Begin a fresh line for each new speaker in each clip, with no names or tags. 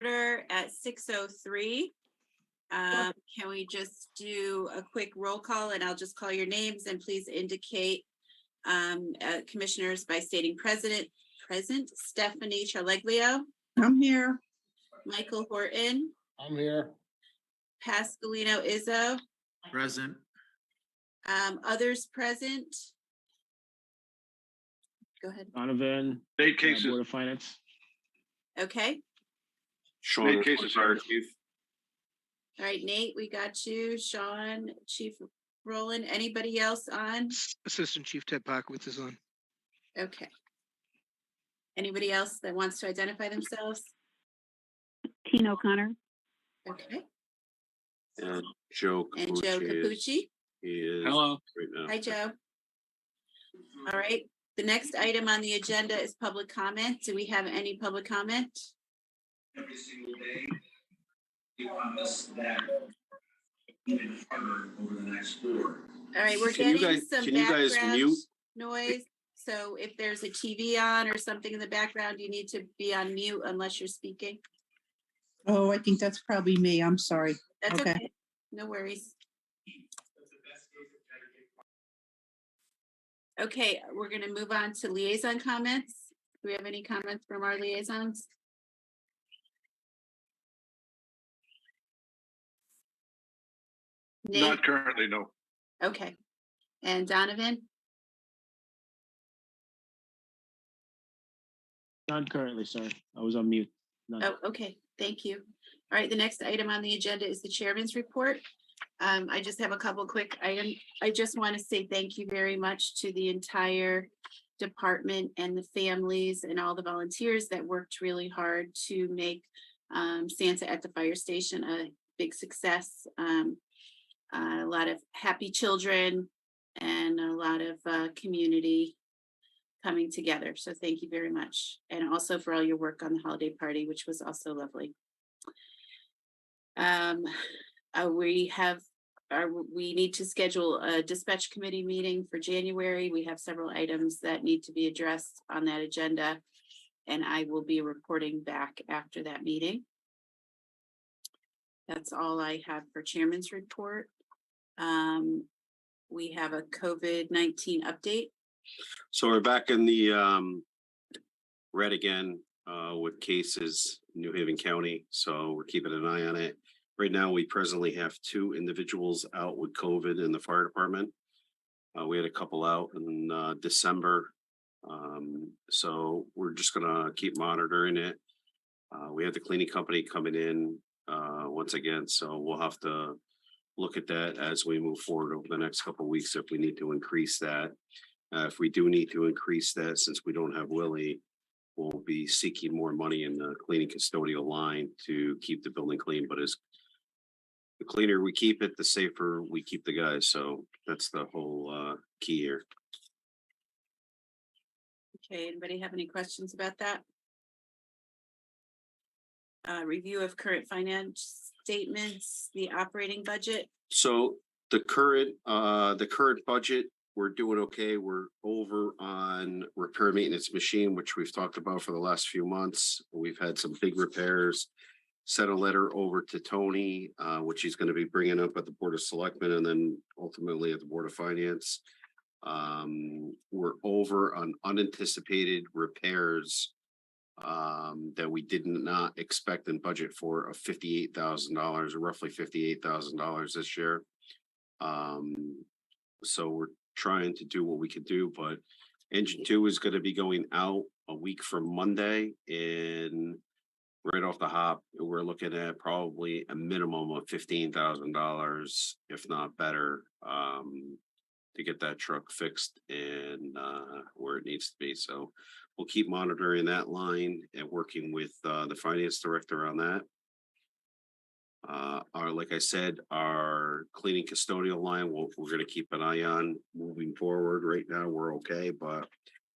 order at 6:03. Can we just do a quick roll call, and I'll just call your names, and please indicate commissioners by stating present. Stephanie Chaleglio,
I'm here.
Michael Horton,
I'm here.
Pascalino Izzo,
Present.
others present. Go ahead.
Donovan.
Nate Cases.
Board of Finance.
Okay.
Nate Cases here.
All right, Nate, we got you. Sean, Chief Roland. Anybody else on?
Assistant Chief Ted Pockowitz is on.
Okay. Anybody else that wants to identify themselves?
Tina O'Connor.
Okay.
And Joe
And Joe Capucci.
is
Hello.
right now.
Hi, Joe. All right. The next item on the agenda is public comment. Do we have any public comment?
Every single day, we promise that even harder over the next 4.
All right, we're
Can you
getting
guys-
some
can you guys
background
mute?
noise. So if there's a TV on or something in the background, you need to be on mute unless you're speaking.
Oh, I think that's probably me. I'm sorry.
That's
Okay.
okay. No worries. Okay, we're going to move on to liaison comments. Do we have any comments from our liaisons? Nate?
Not currently, no.
Okay. And Donovan?
None currently, sir. I was on mute. None.
Oh, okay. Thank you. All right, the next item on the agenda is the chairman's report. I just have a couple quick items. I just want to say thank you very much to the entire department and the families and all the volunteers that worked really hard to make Santa at the fire station a big success. A lot of happy children and a lot of community coming together. So thank you very much. And also for all your work on the holiday party, which was also lovely. We need to schedule a dispatch committee meeting for January. We have several items that need to be addressed on that agenda, and I will be reporting back after that meeting. That's all I have for chairman's report. We have a COVID-19 update.
So we're back in the red again with cases in New Haven County. So we're keeping an eye on it. Right now, we presently have 2 individuals out with COVID in the fire department. We had a couple out in December. So we're just gonna keep monitoring it. We have the cleaning company coming in once again, so we'll have to look at that as we move forward over the next couple of weeks if we need to increase that. If we do need to increase that, since we don't have Willie, we'll be seeking more money in the cleaning custodial line to keep the building clean. But as the cleaner we keep it, the safer we keep the guys. So that's the whole key here.
Okay, anybody have any questions about that? Review of current finance statements, the operating budget.
So the current budget, we're doing okay. We're over on repair maintenance machine, which we've talked about for the last few months. We've had some big repairs. Sent a letter over to Tony, which he's going to be bringing up at the Board of Selectmen and then ultimately at the Board of Finance. We're over on unanticipated repairs that we did not expect and budget for of $58,000, or roughly $58,000 this year. So we're trying to do what we could do, but engine 2 is going to be going out a week from Monday, and right off the hop, we're looking at probably a minimum of $15,000, if not better, to get that truck fixed and where it needs to be. So we'll keep monitoring that line and working with the finance director on that. Like I said, our cleaning custodial line, we're going to keep an eye on moving forward. Right now, we're okay, but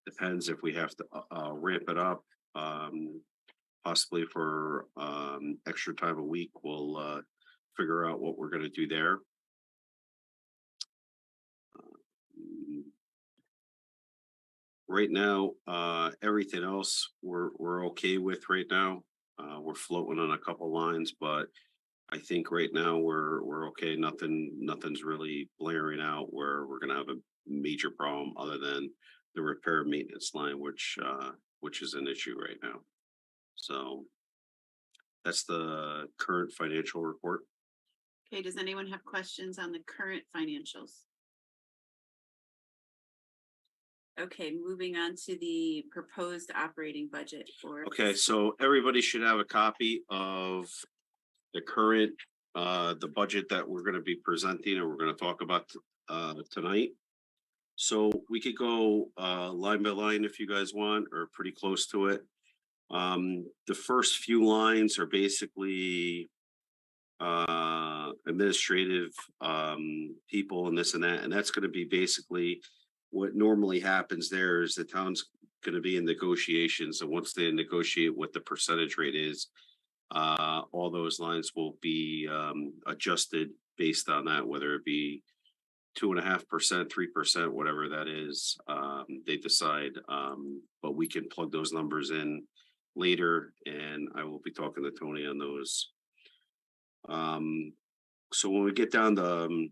depends if we have to ramp it up. Possibly for extra time a week, we'll figure out what we're going to do there. Right now, everything else we're okay with right now. We're floating on a couple lines, but I think right now we're okay. Nothing's really blaring out where we're gonna have a major problem other than the repair and maintenance line, which is an issue right now. So that's the current financial report.
Okay, does anyone have questions on the current financials? Okay, moving on to the proposed operating budget for.
Okay, so everybody should have a copy of the current, the budget that we're gonna be presenting and we're gonna talk about tonight. So we could go line by line if you guys want, or pretty close to it. The first few lines are basically administrative people and this and that, and that's gonna be basically what normally happens there is the town's gonna be in negotiations, and once they negotiate what the percentage rate is, all those lines will be adjusted based on that, whether it be 2.5%, 3%, whatever that is, they decide. But we can plug those numbers in later, and I will be talking to Tony on those. So when we get down to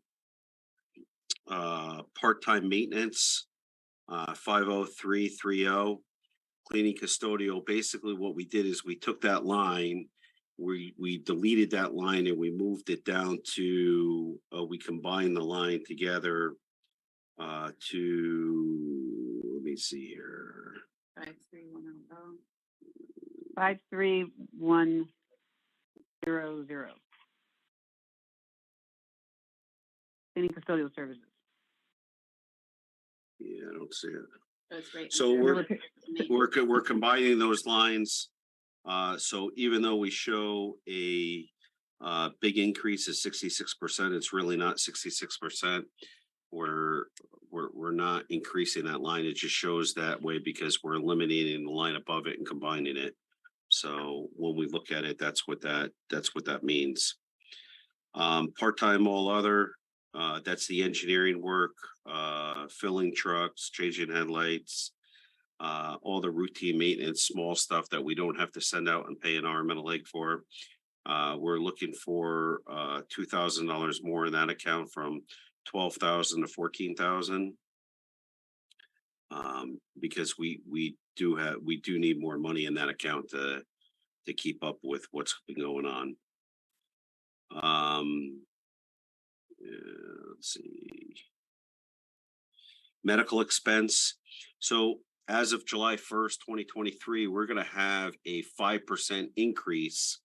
part-time maintenance, 50330, cleaning custodial, basically what we did is we took that line, we deleted that line and we moved it down to, we combined the line together to, let me see here.
53100.
53100. Cleaning custodial services.
Yeah, I don't see it.
So it's right.
So
under-
we're combining those lines. So even though we show a big increase of 66%, it's really not 66%. We're not increasing that line. It just shows that way because we're eliminating the line above it and combining it. So when we look at it, that's what that means. Part-time all other, that's the engineering work, filling trucks, changing headlights, all the routine maintenance, small stuff that we don't have to send out and pay an arm and a leg for. We're looking for $2,000 more in that account, from 12,000 to 14,000. Because we do need more money in that account to keep up with what's been going on. Let's see. Medical expense. So as of July 1st, 2023, we're going to have a 5% increase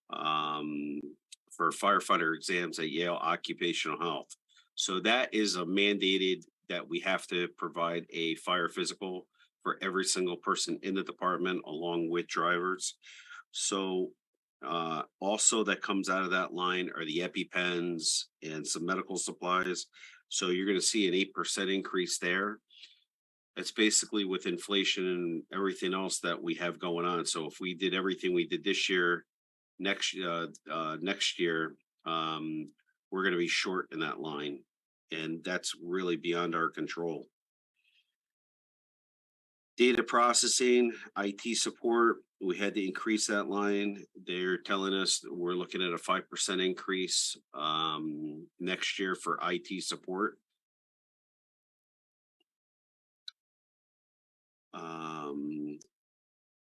for firefighter exams at Yale Occupational Health. So that is a mandated that we have to provide a fire physical for every single person in the department along with drivers. So also that comes out of that line are the EpiPens and some medical supplies. So you're going to see an 8% increase there. It's basically with inflation and everything else that we have going on. So if we did everything we did this year, next year, we're going to be short in that line. And that's really beyond our control. Data processing, IT support, we had to increase that line. They're telling us that we're looking at a 5% increase next year for IT support.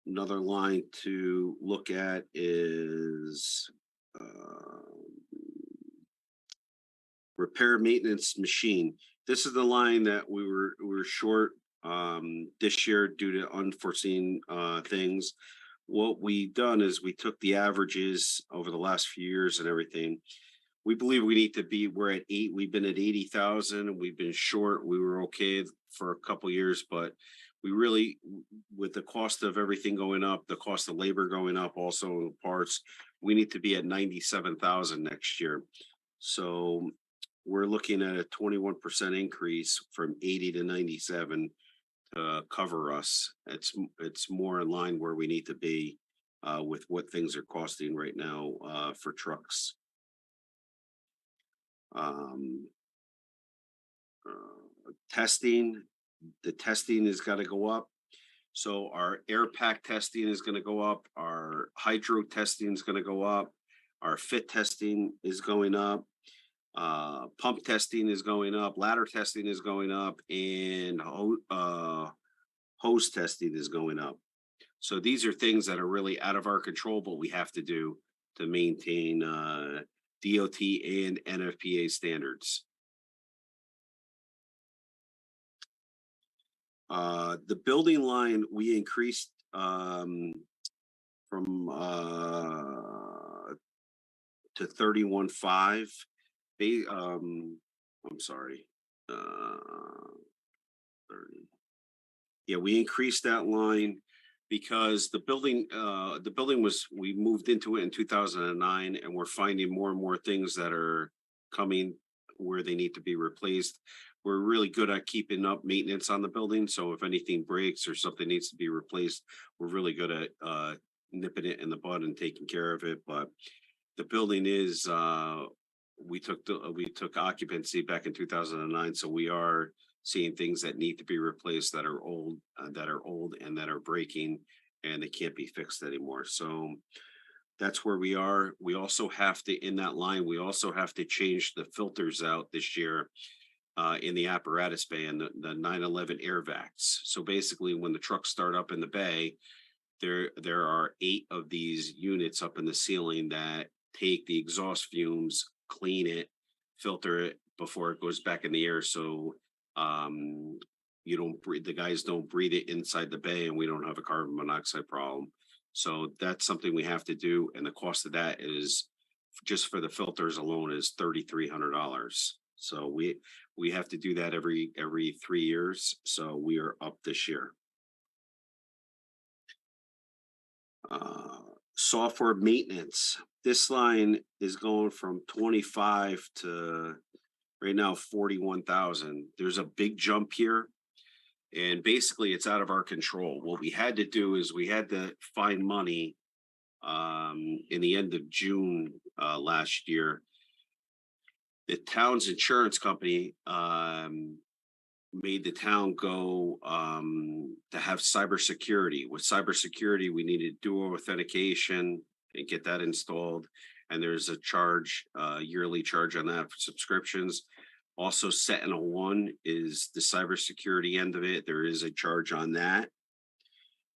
Another line to look at is repair maintenance machine. This is the line that we were short this year due to unforeseen things. What we done is we took the averages over the last few years and everything. We believe we need to be, we're at 8, we've been at 80,000 and we've been short. We were okay for a couple years, but we really, with the cost of everything going up, the cost of labor going up, also parts, we need to be at 97,000 next year. So we're looking at a 21% increase from 80 to 97 to cover us. It's more in line where we need to be with what things are costing right now for trucks. Testing, the testing has got to go up. So our air pack testing is gonna go up, our hydro testing is gonna go up, our fit testing is going up. Pump testing is going up, ladder testing is going up, and hose testing is going up. So these are things that are really out of our control, but we have to do to maintain DOT and NFPA standards. The building line, we increased from to 31.5. I'm sorry. 30. Yeah, we increased that line because the building was, we moved into it in 2009, and we're finding more and more things that are coming where they need to be replaced. We're really good at keeping up maintenance on the building, so if anything breaks or something needs to be replaced, we're really good at nipping it in the bud and taking care of it. But the building is we took occupancy back in 2009, so we are seeing things that need to be replaced that are old and that are breaking, and they can't be fixed anymore. So that's where we are. We also have to, in that line, we also have to change the filters out this year in the apparatus bay and the 911 air vacs. So basically, when the trucks start up in the bay, there are 8 of these units up in the ceiling that take the exhaust fumes, clean it, filter it before it goes back in the air. So you don't breathe, the guys don't breathe it inside the bay, and we don't have a carbon monoxide problem. So that's something we have to do, and the cost of that is, just for the filters alone, is $3,300. So we have to do that every 3 years. So we are up this year. Software maintenance. This line is going from 25 to right now 41,000. There's a big jump here, and basically it's out of our control. What we had to do is we had to find money in the end of June last year. The town's insurance company made the town go to have cybersecurity. With cybersecurity, we needed dual authentication and get that installed. And there's a charge, yearly charge on that for subscriptions. Also, SentinelOne is the cybersecurity end of it. There is a charge on that.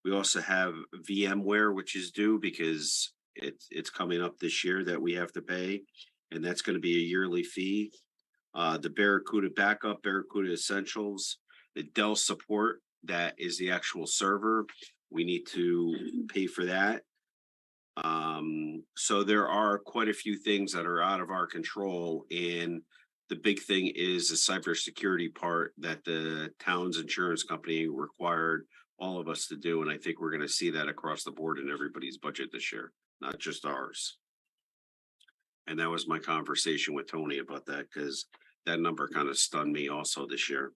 We also have VMware, which is due because it's coming up this year that we have to pay, and that's going to be a yearly fee. The Barracuda backup, Barracuda Essentials, the Dell support, that is the actual server. We need to pay for that. So there are quite a few things that are out of our control, and the big thing is the cybersecurity part that the town's insurance company required all of us to do, and I think we're going to see that across the board in everybody's budget this year, not just ours. And that was my conversation with Tony about that, because that number kind of stunned me also this year.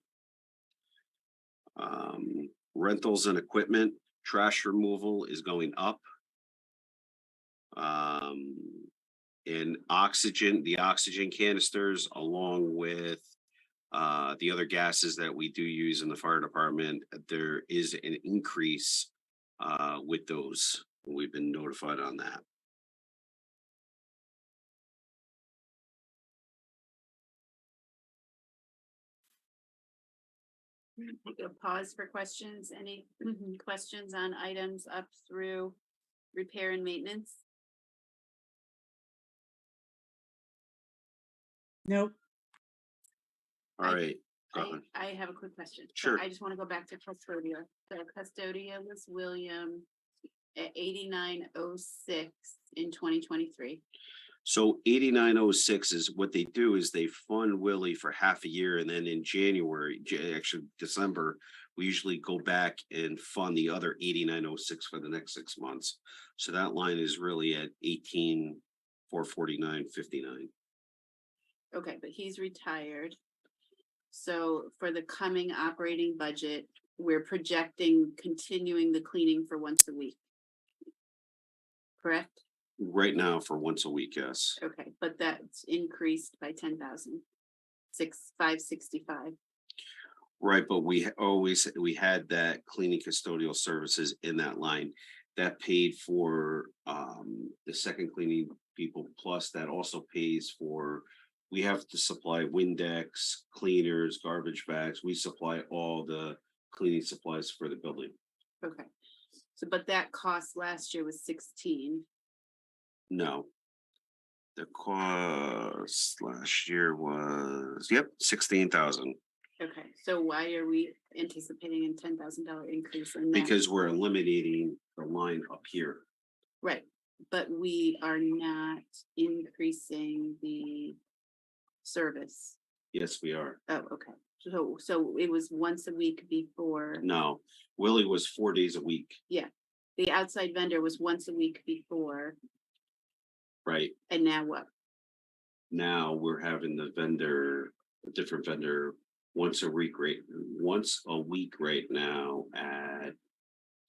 Rentals and equipment, trash removal is going up. And oxygen, the oxygen canisters, along with the other gases that we do use in the fire department, there is an increase with those. We've been notified on that.
Take a pause for questions. Any questions on items up through repair and maintenance?
Nope.
All right. Go ahead.
I have a quick question.
Sure.
I just want to go back to custodial. The custodial was William at 8906 in 2023.
So 8906 is what they do is they fund Willie for half a year, and then in January, actually December, we usually go back and fund the other 8906 for the next 6 months. So that line is really at 18,449.59.
Okay, but he's retired. So for the coming operating budget, we're projecting continuing the cleaning for once a week. Correct?
Right now for once a week, yes.
Okay, but that's increased by 10,000. 565.
Right, but we had that cleaning custodial services in that line. That paid for the second cleaning people, plus that also pays for. We have to supply Windex, cleaners, garbage bags. We supply all the cleaning supplies for the building.
Okay. So, but that cost last year was 16.
No. The cost last year was, yep, 16,000,
Okay, so why are we anticipating a $10,000 increase in that?
because we're eliminating the line up here.
Right, but we are not increasing the service.
Yes, we are.
Oh, okay. So it was once a week before.
No, Willie was 4 days a week,
The outside vendor was once a week before,
right?
and now what?
Now we're having the vendor, a different vendor, once a week right now at.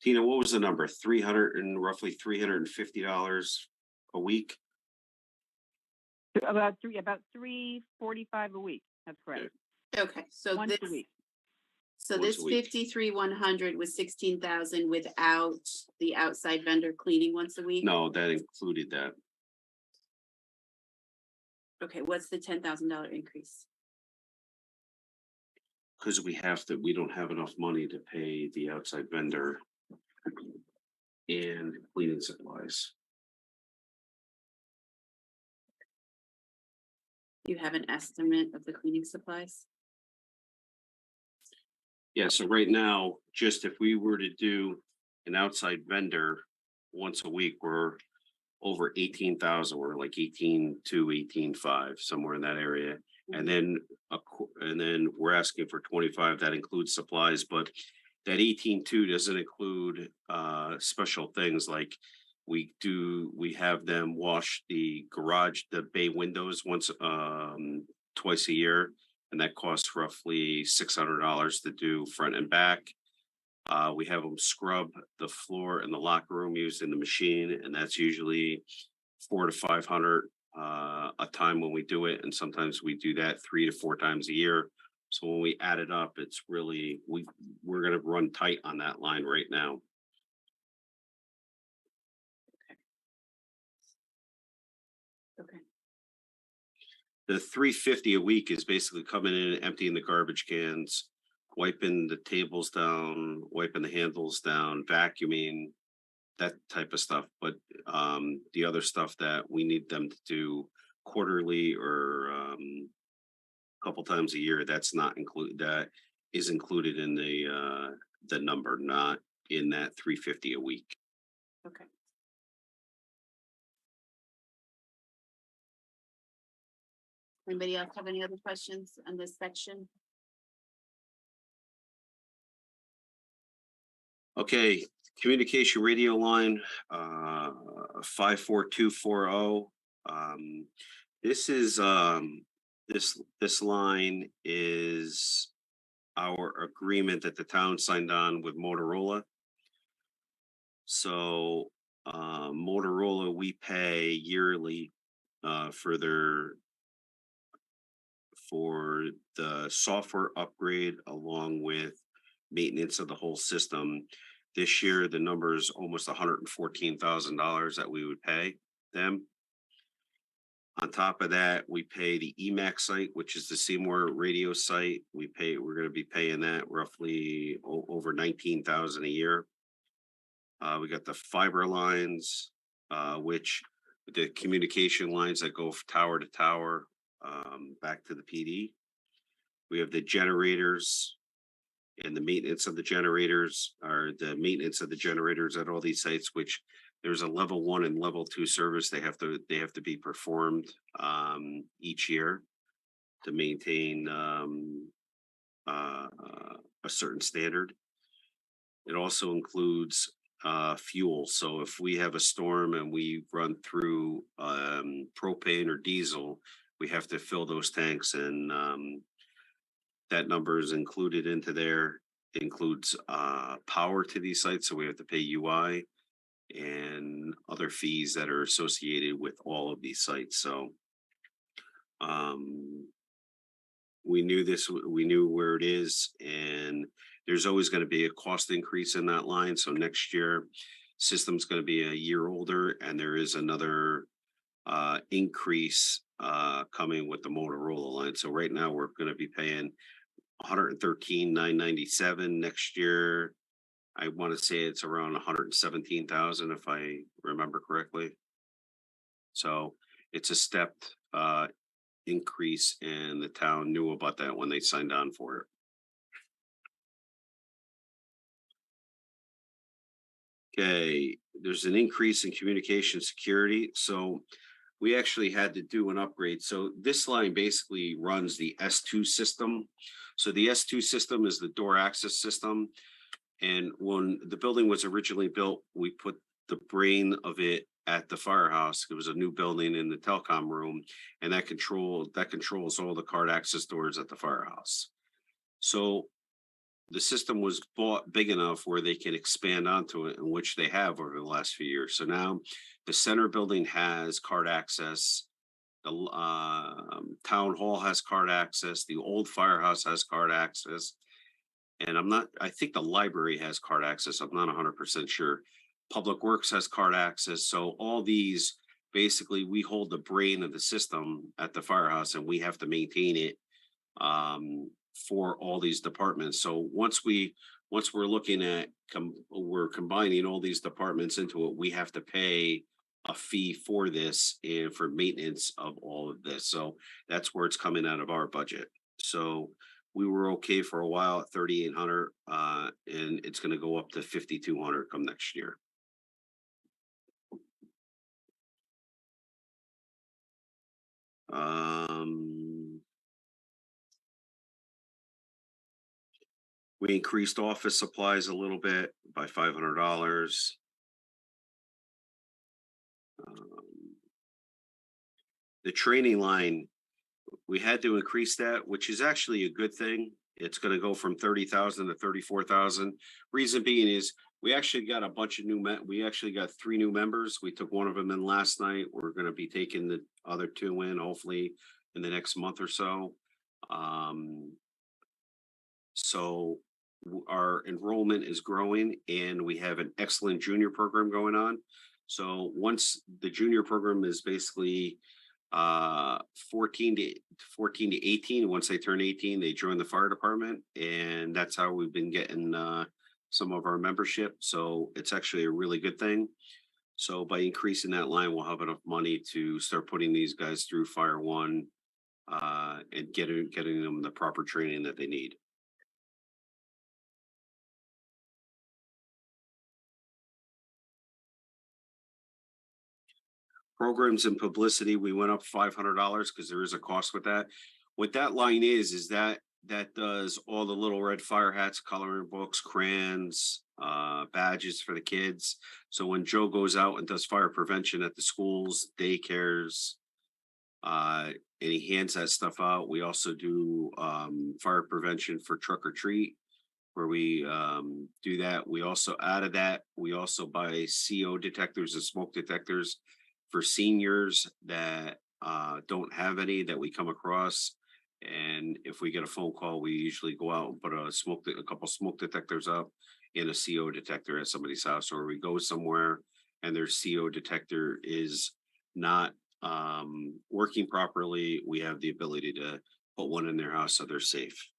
Tina, what was the number? Roughly $350 a week?
About 345 a week. That's correct.
Okay, so
Once
this,
a week.
so
Once
this
a week.
53,100 was 16,000 without the outside vendor cleaning once a week?
No, that included that.
Okay, what's the $10,000 increase?
Because we don't have enough money to pay the outside vendor and cleaning supplies.
You have an estimate of the cleaning supplies?
Yeah, so right now, just if we were to do an outside vendor once a week, we're over 18,000. We're like 18,200, 18,500, somewhere in that area. And then we're asking for 25. That includes supplies, but that 18,200 doesn't include special things like we have them wash the garage, the bay windows twice a year, and that costs roughly $600 to do front and back. We have them scrub the floor in the locker room using the machine, and that's usually $400 to $500 a time when we do it, and sometimes we do that 3 to 4 times a year. So when we add it up, it's really we're going to run tight on that line right now.
Okay.
The $350 a week is basically coming in and emptying the garbage cans, wiping the tables down, wiping the handles down, vacuuming, that type of stuff. But the other stuff that we need them to do quarterly or a couple times a year, that is included in the number, not in that $350 a week.
Okay. Anybody else have any other questions on this section?
Okay, communication radio line 54240. This is this line is our agreement that the town signed on with Motorola. So Motorola, we pay yearly for the software upgrade along with maintenance of the whole system. This year, the number is almost $114,000 that we would pay them. On top of that, we pay the EMAX site, which is the Seymour radio site. We're going to be paying that roughly over $19,000 a year. We got the fiber lines, which the communication lines that go tower to tower, back to the PD. We have the generators and the maintenance of the generators, at all these sites, which there's a level 1 and level 2 service. They have to be performed each year to maintain a certain standard. It also includes fuel. So if we have a storm and we run through propane or diesel, we have to fill those tanks, and that number is included into there. It includes power to these sites, so we have to pay UI and other fees that are associated with all of these sites. So we knew this, we knew where it is, and there's always gonna be a cost increase in that line, so next year, system's gonna be a year older, and there is another increase coming with the Motorola line. So right now, we're gonna be paying 113,997 next year. I want to say it's around 117,000 if I remember correctly. So it's a stepped increase, and the town knew about that when they signed on for it. Okay, there's an increase in communication security, so we actually had to do an upgrade. So this line basically runs the S2 system. So the S2 system is the door access system. And when the building was originally built, we put the brain of it at the firehouse. It was a new building in the telecom room, and that controls all the card access doors at the firehouse. So the system was bought big enough where they can expand onto it, in which they have over the last few years. So now the center building has card access. The town hall has card access. The old firehouse has card access. And I think the library has card access. I'm not 100% sure. Public Works has card access. So all these, basically, we hold the brain of the system at the firehouse, and we have to maintain it for all these departments. So once we're looking at, we're combining all these departments into it, we have to pay a fee for this and for maintenance of all of this. So that's where it's coming out of our budget. So we were okay for a while at 3,800, and it's going to go up to 5,200 come next year. We increased office supplies a little bit by $500. The training line, we had to increase that, which is actually a good thing. It's going to go from 30,000 to 34,000. Reason being is we actually got a bunch of we actually got 3 new members. We took one of them in last night. We're going to be taking the other 2 in hopefully in the next month or so. So our enrollment is growing, and we have an excellent junior program going on. So once the junior program is basically 14 to 18, once they turn 18, they join the fire department, and that's how we've been getting some of our membership. So it's actually a really good thing. So by increasing that line, we'll have enough money to start putting these guys through Fire One and getting them the proper training that they need. Programs and publicity, we went up $500 because there is a cost with that. What that line is that does all the little red fire hats, coloring books, crayons, badges for the kids. So when Joe goes out and does fire prevention at the schools, daycares, and he hands that stuff out. We also do fire prevention for Truck or Treat, where we do that. We also, out of that, we also buy CO detectors and smoke detectors for seniors that don't have any that we come across. And if we get a phone call, we usually go out and put a couple smoke detectors up and a CO detector at somebody's house, or we go somewhere and their CO detector is not working properly. We have the ability to put one in their house so they're safe.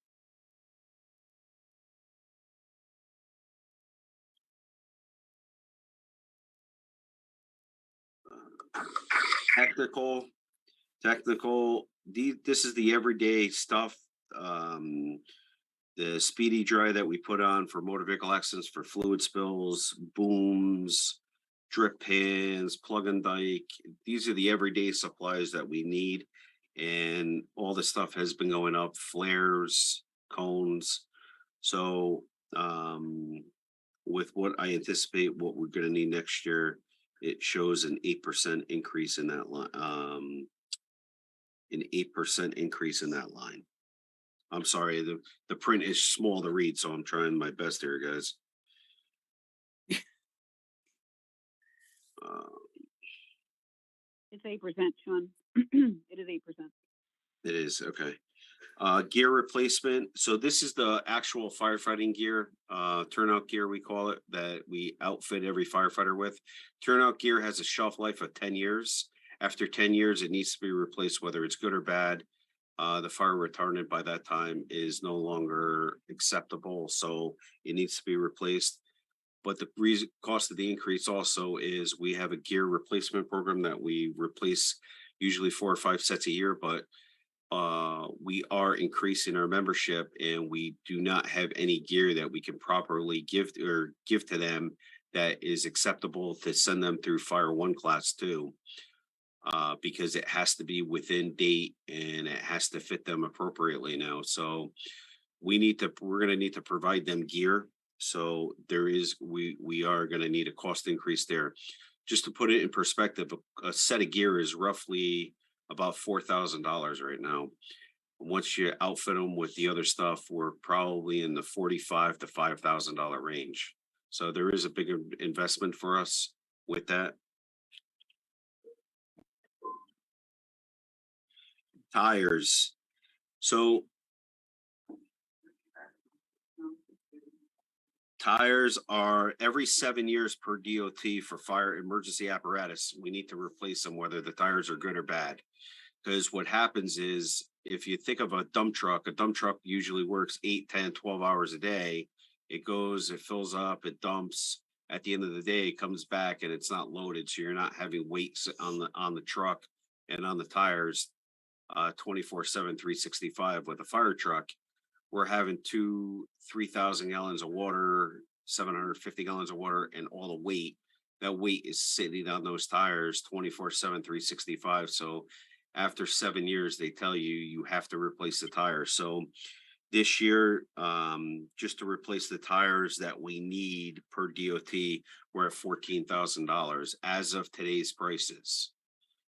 Technical, this is the everyday stuff. The speedy dry that we put on for motor vehicle accidents, for fluid spills, booms, drip pans, plug and dike. These are the everyday supplies that we need. And all the stuff has been going up, flares, cones. So with what I anticipate what we're going to need next year, it shows an 8% increase in that line. An 8% increase in that line. I'm sorry, the print is small to read, so I'm trying my best here, guys.
It's 8%, Sean. It is 8%.
It is, okay. Gear replacement. So this is the actual firefighting gear, turnout gear, we call it, that we outfit every firefighter with. Turnout gear has a shelf life of 10 years. After 10 years, it needs to be replaced, whether it's good or bad. The fire retardant by that time is no longer acceptable, so it needs to be replaced. But the reason cost of the increase also is we have a gear replacement program that we replace usually 4 or 5 sets a year, but we are increasing our membership and we do not have any gear that we can properly give to them that is acceptable to send them through Fire 1 Class 2. Because it has to be within date and it has to fit them appropriately now. So we're gonna need to provide them gear. So we are gonna need a cost increase there. Just to put it in perspective, a set of gear is roughly about $4,000 right now. Once you outfit them with the other stuff, we're probably in the $45,000 to $5,000 range. So there is a bigger investment for us with that. Tires. So tires are every 7 years per DOT for fire emergency apparatus. We need to replace them, whether the tires are good or bad. Because what happens is, if you think of a dump truck usually works 8, 10, 12 hours a day. It goes, it fills up, it dumps. At the end of the day, it comes back and it's not loaded. So you're not having weights on the truck and on the tires 24/7, 365. With a fire truck, we're having 3,000 gallons of water, 750 gallons of water, and all the weight. That weight is sitting on those tires 24/7, 365. So after 7 years, they tell you have to replace the tires. So this year, just to replace the tires that we need per DOT, we're at $14,000 as of today's prices.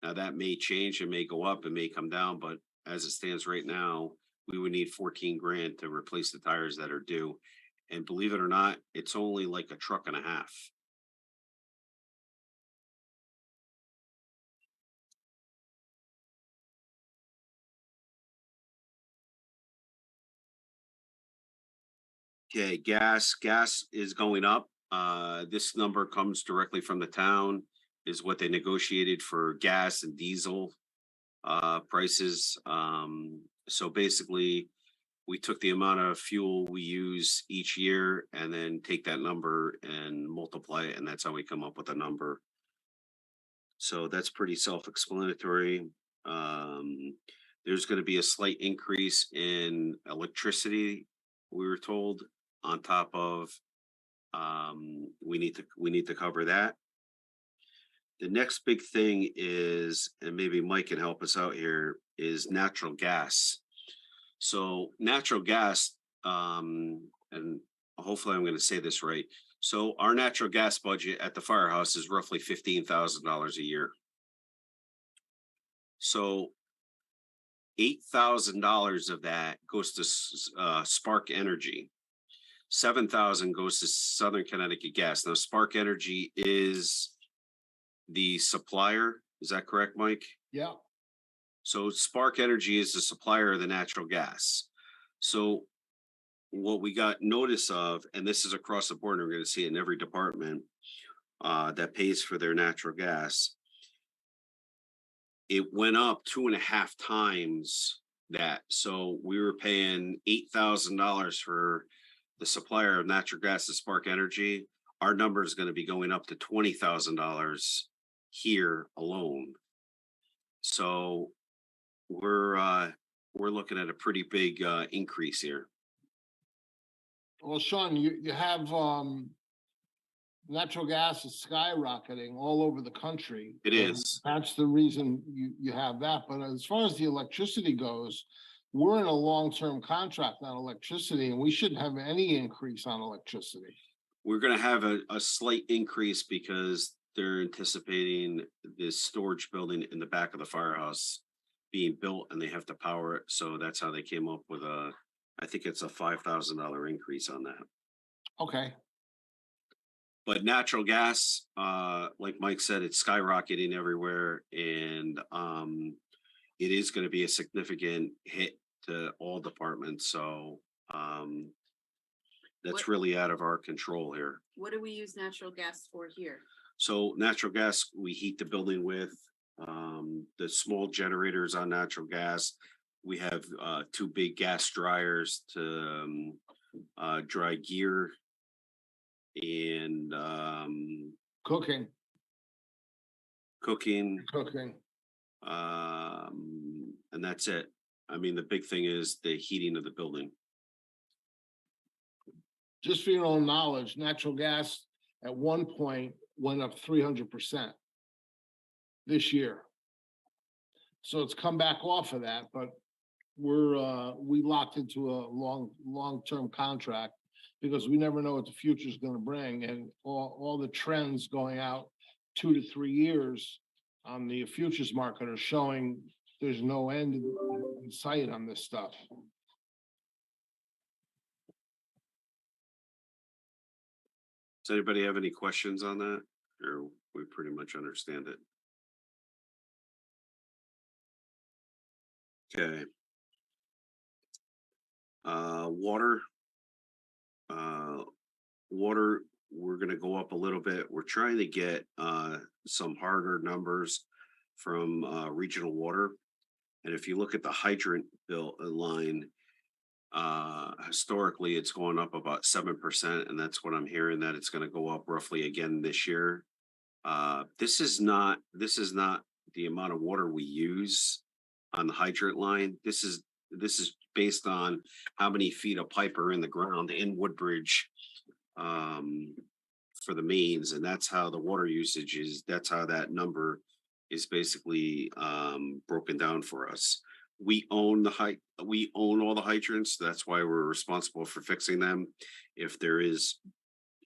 Now that may change, it may go up, it may come down, but as it stands right now, we would need 14 grand to replace the tires that are due. And believe it or not, it's only like a truck and a half. Okay, gas is going up. This number comes directly from the town, is what they negotiated for gas and diesel prices. So basically, we took the amount of fuel we use each year and then take that number and multiply it, and that's how we come up with a number. So that's pretty self-explanatory. There's going to be a slight increase in electricity, we were told, on top of we need to cover that. The next big thing is, and maybe Mike can help us out here, is natural gas. So natural gas, and hopefully I'm going to say this right. So our natural gas budget at the firehouse is roughly $15,000 a year. So $8,000 of that goes to Spark Energy. $7,000 goes to Southern Connecticut Gas. Now, Spark Energy is the supplier. Is that correct, Mike?
Yeah.
So Spark Energy is the supplier of the natural gas. So what we got notice of, and this is across the board, and we're going to see it in every department that pays for their natural gas, it went up 2.5 times that. So we were paying $8,000 for the supplier of natural gas to Spark Energy. Our number is going to be going up to $20,000 here alone. So we're looking at a pretty big increase here.
Well, Sean, you have natural gas is skyrocketing all over the country.
It is.
That's the reason you have that. But as far as the electricity goes, we're in a long-term contract on electricity, and we shouldn't have any increase on electricity.
We're going to have a slight increase because they're anticipating this storage building in the back of the firehouse being built, and they have to power it. So that's how they came up with I think it's a $5,000 increase on that.
Okay.
But natural gas, like Mike said, it's skyrocketing everywhere, and it is going to be a significant hit to all departments, so, that's
What-
really out of our control here.
What do we use natural gas for here?
So natural gas, we heat the building with, the small generators on natural gas. We have, two big gas dryers to, dry gear. And,
Cooking,
cooking,
cooking.
and that's it. I mean, the big thing is the heating of the building.
Just for your own knowledge, natural gas at one point went up 300% this year. So it's come back off of that, but we locked into a long-term contract because we never know what the future is gonna bring, and all the trends going out 2 to 3 years on the futures market are showing there's no end in sight on this stuff.
Does anybody have any questions on that? Or we pretty much understand it? Okay. Water. Water, we're gonna go up a little bit. We're trying to get some harder numbers from regional water. And if you look at the hydrant bill line, historically, it's going up about 7%, and that's what I'm hearing, that it's gonna go up roughly again this year. This is not the amount of water we use on the hydrant line. This is based on how many feet of pipe are in the ground in Woodbridge for the mains, and that's how the water usage is. That's how that number is basically broken down for us. We own all the hydrants. That's why we're responsible for fixing them if there is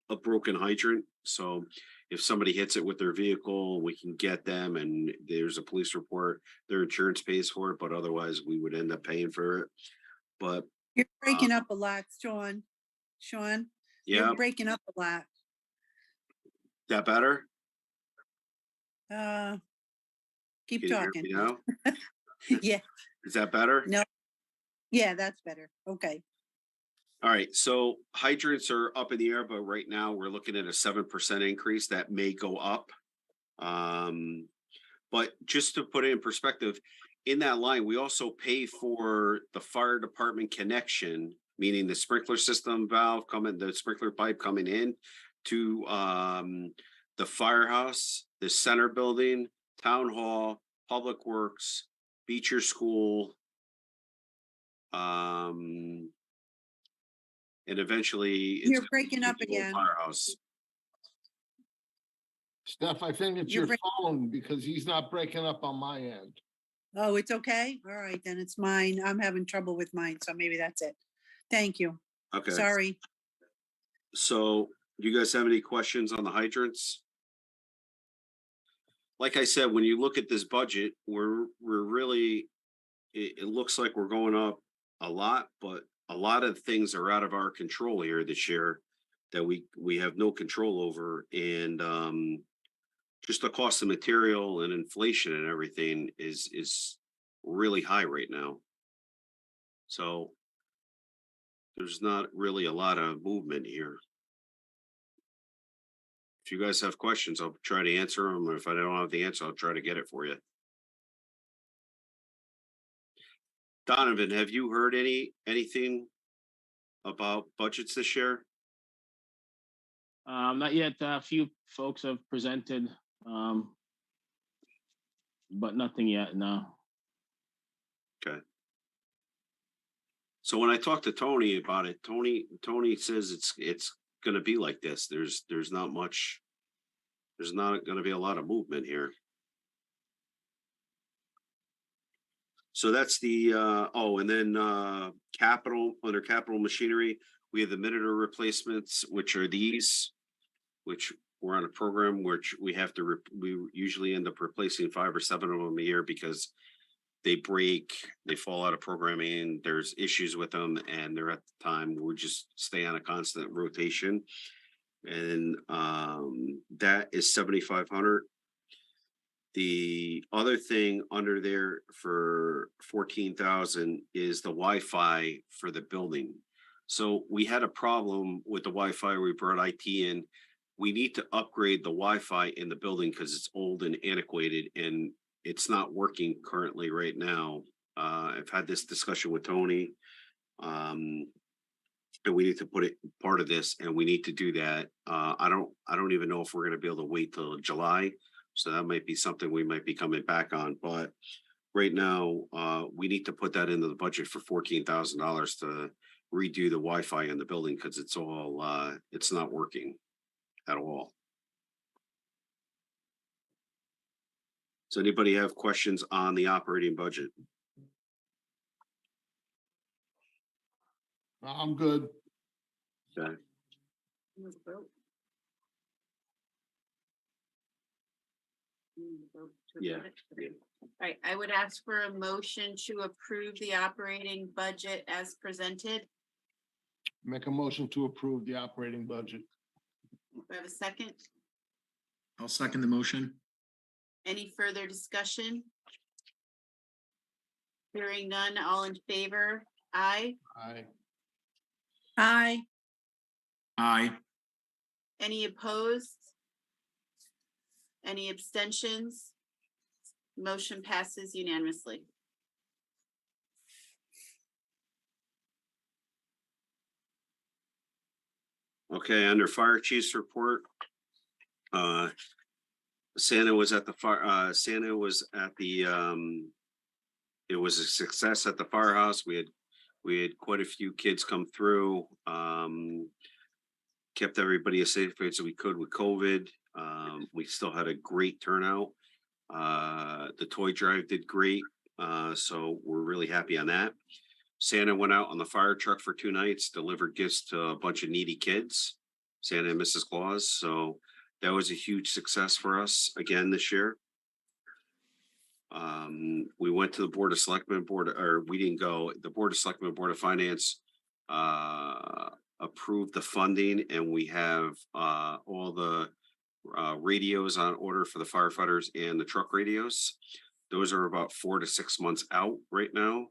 a broken hydrant. So if somebody hits it with their vehicle, we can get them, and there's a police report, their insurance pays for it, but otherwise we would end up paying for it. But
You're breaking up a lot, Sean. Sean,
yeah,
you're breaking up a lot.
that better?
Keep
Can you hear
talking.
me now?
Yeah,
Is that better?
no. Yeah, that's better. Okay.
All right, so hydrants are up in the air, but right now we're looking at a 7% increase. That may go up. But just to put it in perspective, in that line, we also pay for the fire department connection, meaning the sprinkler system valve the sprinkler pipe coming in to the firehouse, the center building, town hall, public works, Beecher School. And eventually it's
You're
gonna
breaking
be
up
the old
again.
Firehouse.
Steph, I think it's
You're
your
break-
phone because he's not breaking up on my end.
Oh, it's okay? All right, then it's mine. I'm having trouble with mine, so maybe that's it. Thank you.
Okay,
Sorry.
so you guys have any questions on the hydrants? Like I said, when you look at this budget, we're really, it looks like we're going up a lot, but a lot of things are out of our control here this year that we have no control over, and just the cost of material and inflation and everything is really high right now. So there's not really a lot of movement here. If you guys have questions, I'll try to answer them. Or if I don't have the answer, I'll try to get it for you. Donovan, have you heard anything about budgets this year?
Not yet. A few folks have presented, but nothing yet, no.
So when I talked to Tony about it, Tony says it's gonna be like this. There's not much, there's not gonna be a lot of movement here. So that's the and then under capital machinery, we have the monitor replacements, which are these, which we're on a program which we usually end up replacing 5 or 7 of them a year because they break, they fall out of programming, there's issues with them, and they're at the time, we just stay on a constant rotation. And that is 7,500. The other thing under there for 14,000 is the Wi-Fi for the building. So we had a problem with the Wi-Fi. We brought IT in. We need to upgrade the Wi-Fi in the building because it's old and antiquated and it's not working currently right now. I've had this discussion with Tony. And we need to put it part of this and we need to do that. I don't even know if we're gonna be able to wait till July. So that might be something we might be coming back on, but right now, we need to put that into the budget for $14,000 to redo the Wi-Fi in the building because it's all, it's not working at all. Does anybody have questions on the operating budget?
I'm good.
Okay. Yeah.
All right, I would ask for a motion to approve the operating budget as presented.
Make a motion to approve the operating budget.
Do I have a second?
I'll second the motion.
Any further discussion? Hearing none, all in favor? Aye.
Aye.
Aye.
Aye.
Any opposed? Any abstentions? Motion passes unanimously.
Okay, under fire chief's report. Santa was at the fire, Santa was at the, it was a success at the firehouse. We had quite a few kids come through. Kept everybody as safe as we could with COVID. We still had a great turnout. The toy drive did great. So we're really happy on that. Santa went out on the fire truck for 2 nights, delivered gifts to a bunch of needy kids, Santa and Mrs. Claus. So that was a huge success for us again this year. We went to the Board of Selectmen we didn't go, the Board of Selectmen, Board of Finance, approved the funding and we have, all the, radios on order for the firefighters and the truck radios. Those are about 4 to 6 months out right now.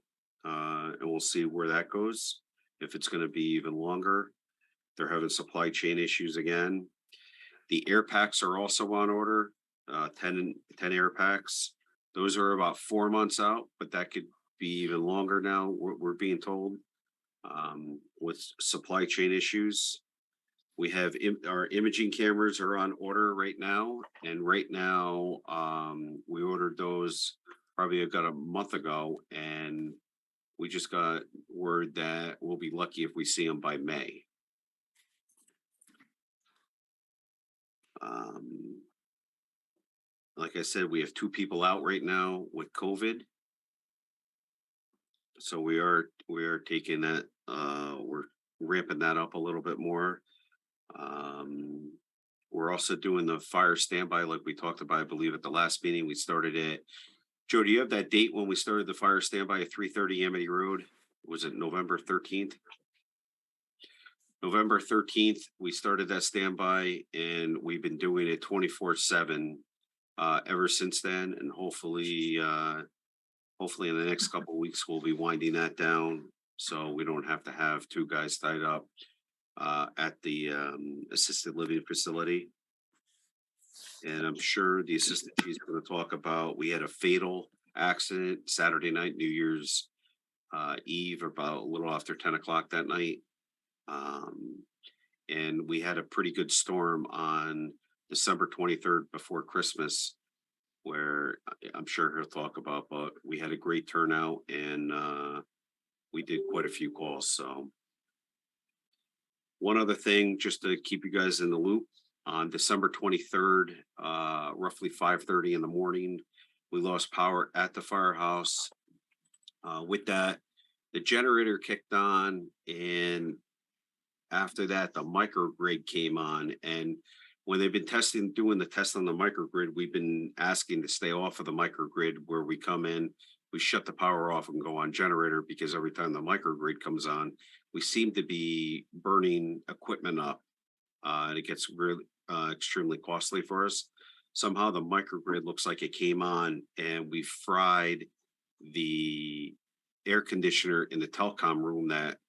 And we'll see where that goes. If it's going to be even longer, they're having supply chain issues again. The air packs are also on order, 10 air packs. Those are about 4 months out, but that could be even longer now. We're being told, with supply chain issues. We have our imaging cameras are on order right now. And right now, we ordered those probably a month ago and we just got word that we'll be lucky if we see them by May. Like I said, we have 2 people out right now with COVID. So we are taking that, we're ramping that up a little bit more. We're also doing the fire standby like we talked about, I believe at the last meeting. We started it. Joe, do you have that date when we started the fire standby at 330 Amity Road? Was it November 13th? November 13th, we started that standby and we've been doing it 24/7 ever since then. And hopefully in the next couple of weeks, we'll be winding that down. So we don't have to have 2 guys tied up at the assisted living facility. And I'm sure the assistant chief is going to talk about, we had a fatal accident Saturday night, New Year's Eve, about a little after 10 o'clock that night. And we had a pretty good storm on December 23rd before Christmas, where I'm sure he'll talk about, but we had a great turnout and we did quite a few calls. So one other thing, just to keep you guys in the loop, on December 23rd, roughly 5:30 in the morning, we lost power at the firehouse. With that, the generator kicked on, and after that, the microgrid came on. And when they've been doing the test on the microgrid, we've been asking to stay off of the microgrid, where we come in, we shut the power off and go on generator, because every time the microgrid comes on, we seem to be burning equipment up. And it gets really extremely costly for us. somehow the microgrid looks like it came on and we fried the air conditioner in the telecom room that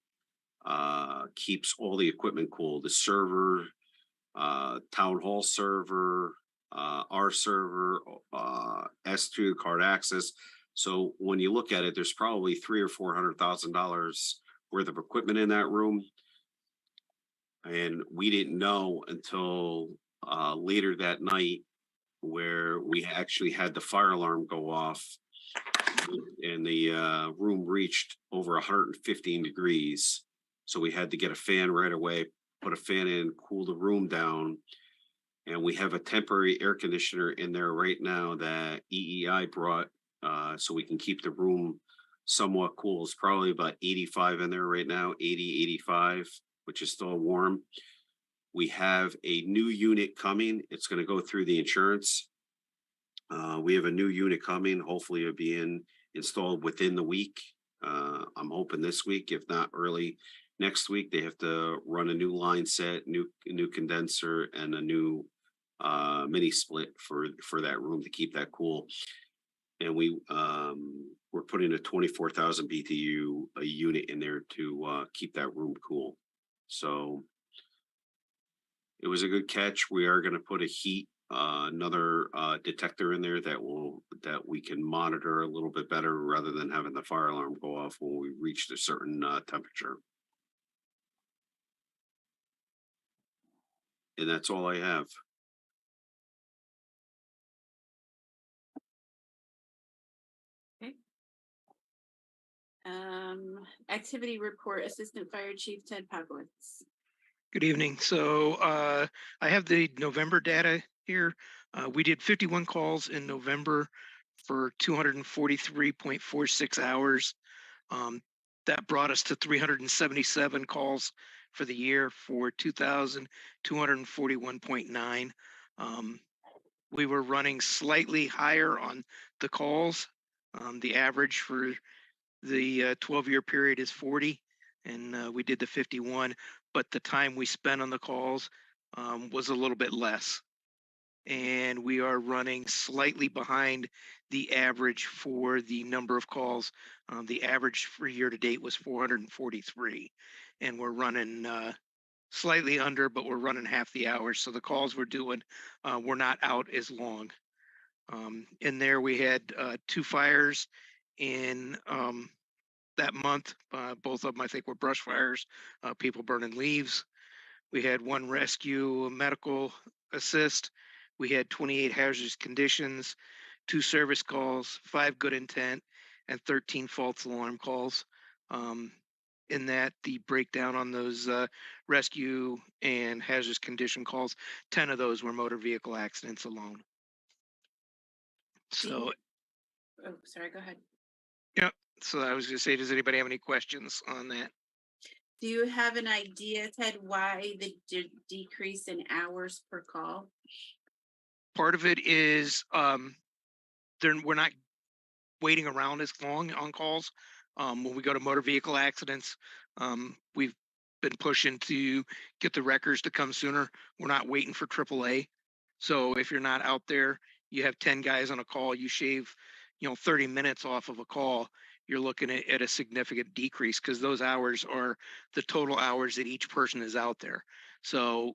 keeps all the equipment cool, the server, town hall server, our server, S2 card access. So when you look at it, there's probably $300,000 or $400,000 worth of equipment in that room. And we didn't know until later that night, where we actually had the fire alarm go off and the room reached over 115 degrees. So we had to get a fan right away, put a fan in, cool the room down. And we have a temporary air conditioner in there right now that EEI brought, so we can keep the room somewhat cool. It's probably about 85 in there right now, 80, 85, which is still warm. We have a new unit coming. It's going to go through the insurance. We have a new unit coming. Hopefully it'll be installed within the week. I'm hoping this week, if not early next week. They have to run a new line set, new condenser, and a new mini split for that room to keep that cool. And we're putting a 24,000 BTU a unit in there to keep that room cool. So it was a good catch. We are going to put a heat, another detector in there that we can monitor a little bit better rather than having the fire alarm go off when we reach a certain temperature. And that's all I have.
Activity report, Assistant Fire Chief Ted Pokowitz.
Good evening. So I have the November data here. We did 51 calls in November for 243.46 hours. That brought us to 377 calls for the year for 2,241.9. We were running slightly higher on the calls. The average for the 12-year period is 40, and we did the 51, but the time we spent on the calls was a little bit less. And we are running slightly behind the average for the number of calls. The average for year to date was 443, and we're running slightly under, but we're running half the hours. So the calls we're doing, we're not out as long. In there, we had 2 fires in that month. Both of them, I think, were brush fires, people burning leaves. We had 1 rescue medical assist. We had 28 hazardous conditions, 2 service calls, 5 good intent, and 13 false alarm calls. In that, the breakdown on those rescue and hazardous condition calls, 10 of those were motor vehicle accidents alone. So,
Oh, sorry, go ahead.
yeah. So I was going to say, does anybody have any questions on that?
Do you have an idea, Ted, why the decrease in hours per call?
Part of it is we're not waiting around as long on calls. When we go to motor vehicle accidents, we've been pushing to get the records to come sooner. We're not waiting for AAA. So if you're not out there, you have 10 guys on a call, you shave, 30 minutes off of a call, you're looking at a significant decrease, because those hours are the total hours that each person is out there. So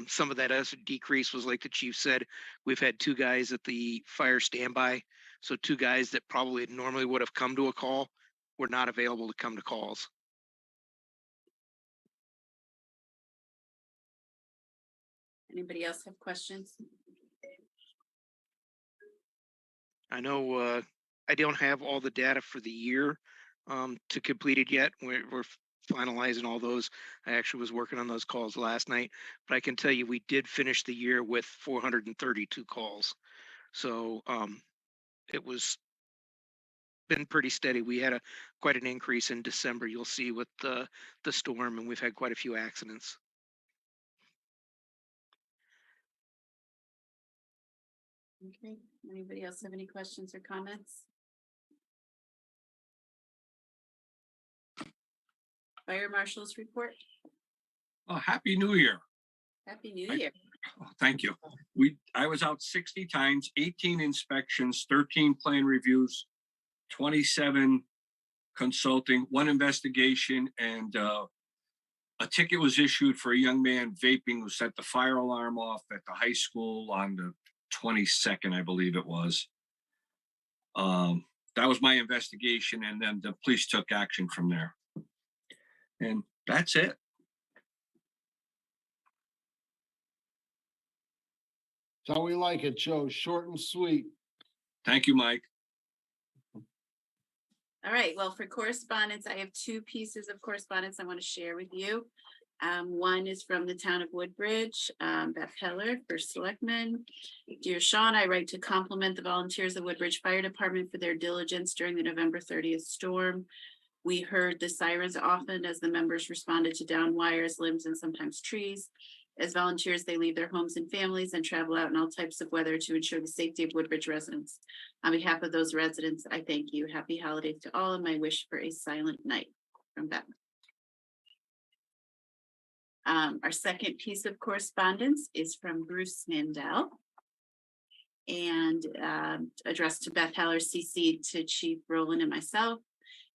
some of that decrease was, like the chief said, we've had 2 guys at the fire standby. So 2 guys that probably normally would have come to a call were not available to come to calls.
Anybody else have questions?
I know I don't have all the data for the year to complete it yet. We're finalizing all those. I actually was working on those calls last night, but I can tell you we did finish the year with 432 calls. So it was been pretty steady. We had quite an increase in December. You'll see with the storm, and we've had quite a few accidents.
Okay, anybody else have any questions or comments? Fire Marshal's report.
Happy New Year.
Happy New Year.
Thank you. I was out 60 times, 18 inspections, 13 plan reviews, 27 consulting, 1 investigation, and a ticket was issued for a young man vaping who set the fire alarm off at the high school on the 22nd, I believe it was. That was my investigation, and then the police took action from there. And that's it.
That's how we like it, Joe. Short and sweet.
Thank you, Mike.
All right, well, for correspondence, I have 2 pieces of correspondence I want to share with you. One is from the town of Woodbridge, Beth Heller, First Selectman. Dear Sean, I write to compliment the volunteers of Woodbridge Fire Department for their diligence during the November 30th storm. We heard the sirens often as the members responded to down wires, limbs, and sometimes trees. As volunteers, they leave their homes and families and travel out in all types of weather to ensure the safety of Woodbridge residents. On behalf of those residents, I thank you. Happy holidays to all, and my wish for a silent night from Beth. Our second piece of correspondence is from Bruce Mandel and addressed to Beth Heller, CC to Chief Rowland and myself.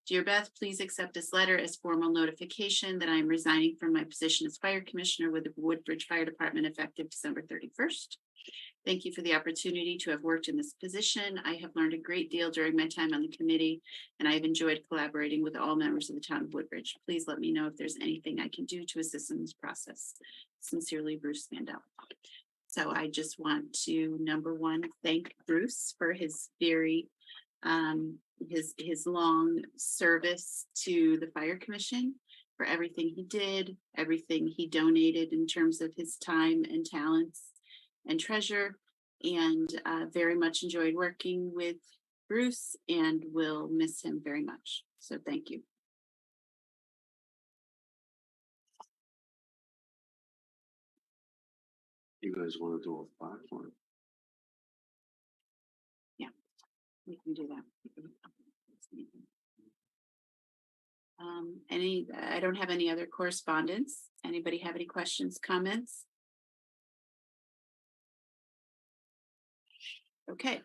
Dear Beth, please accept this letter as formal notification that I am resigning from my position as Fire Commissioner with the Woodbridge Fire Department effective December 31st. Thank you for the opportunity to have worked in this position. I have learned a great deal during my time on the committee, and I have enjoyed collaborating with all members of the town of Woodbridge. Please let me know if there's anything I can do to assist in this process. Sincerely, Bruce Mandel. So I just want to, number one, thank Bruce for his very his long service to the Fire Commission, for everything he did, everything he donated in terms of his time and talents and treasure, and very much enjoyed working with Bruce and will miss him very much. So thank you.
You guys want to do a platform?
We can do that. I don't have any other correspondence. Anybody have any questions, comments? Okay,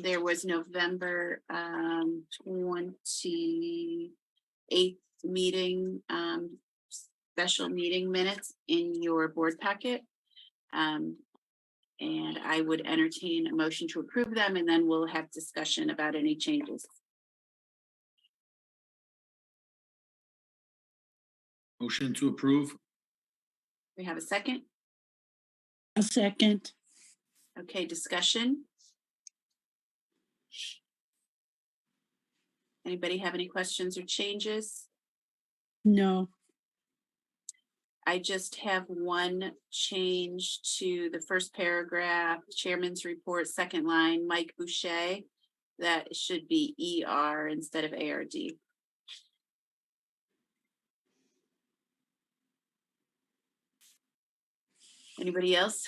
there was November 28th meeting, special meeting minutes in your board packet. And I would entertain a motion to approve them, and then we'll have discussion about any changes.
Motion to approve.
We have a second?
A second.
Okay, discussion. Anybody have any questions or changes?
No.
I just have one change to the first paragraph, chairman's report, second line, Mike Boucher. That should be ER instead of ARD. Anybody else?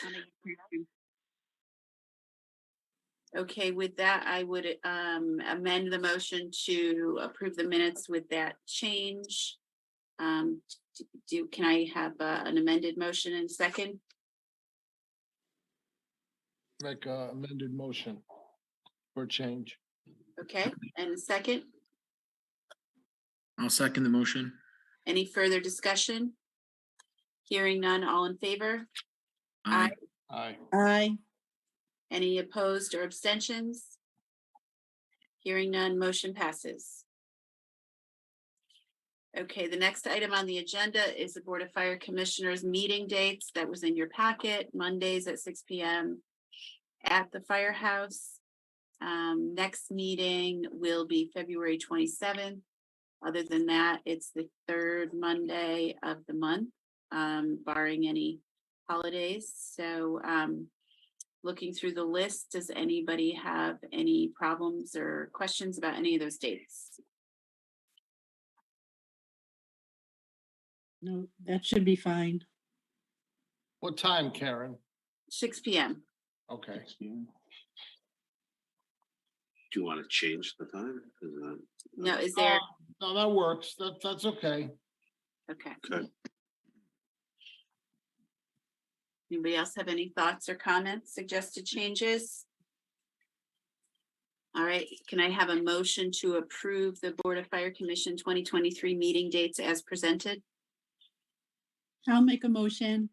Okay, with that, I would amend the motion to approve the minutes with that change. Can I have an amended motion in second?
Make a amended motion for change.
Okay, and a second?
I'll second the motion.
Any further discussion? Hearing none, all in favor?
Aye.
Aye.
Aye.
Any opposed or abstentions? Hearing none, motion passes. Okay, the next item on the agenda is the Board of Fire Commissioners meeting dates. That was in your packet, Mondays at 6 p.m. at the firehouse. Next meeting will be February 27th. Other than that, it's the third Monday of the month, barring any holidays. So looking through the list, does anybody have any problems or questions about any of those dates?
No, that should be fine.
What time, Karen?
6 p.m.
Okay.
Do you want to change the time?
No, is there?
No, that works. That's okay.
Okay.
Okay.
Anybody else have any thoughts or comments, suggested changes? All right, can I have a motion to approve the Board of Fire Commission 2023 meeting dates as presented?
I'll make a motion.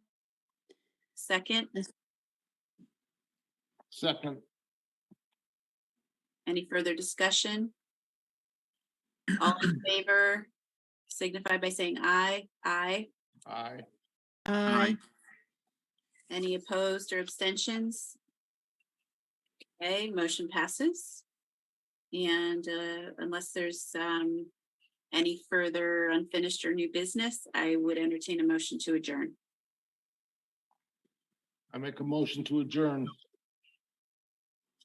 Second,
Second,
any further discussion? All in favor, signify by saying aye. Aye.
aye.
Aye.
Any opposed or abstentions? Okay, motion passes. And unless there's any further unfinished or new business, I would entertain a motion to adjourn.
I make a motion to adjourn.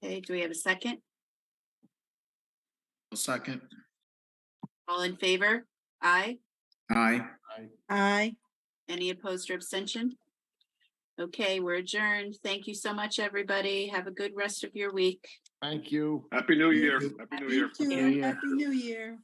Okay, do we have a second?
A second.
All in favor? Aye.
Aye.
Aye.
Any opposed or abstention? Okay, we're adjourned. Thank you so much, everybody. Have a good rest of your week.
Thank you.
Happy New Year. Happy New Year.
You too. Happy New Year.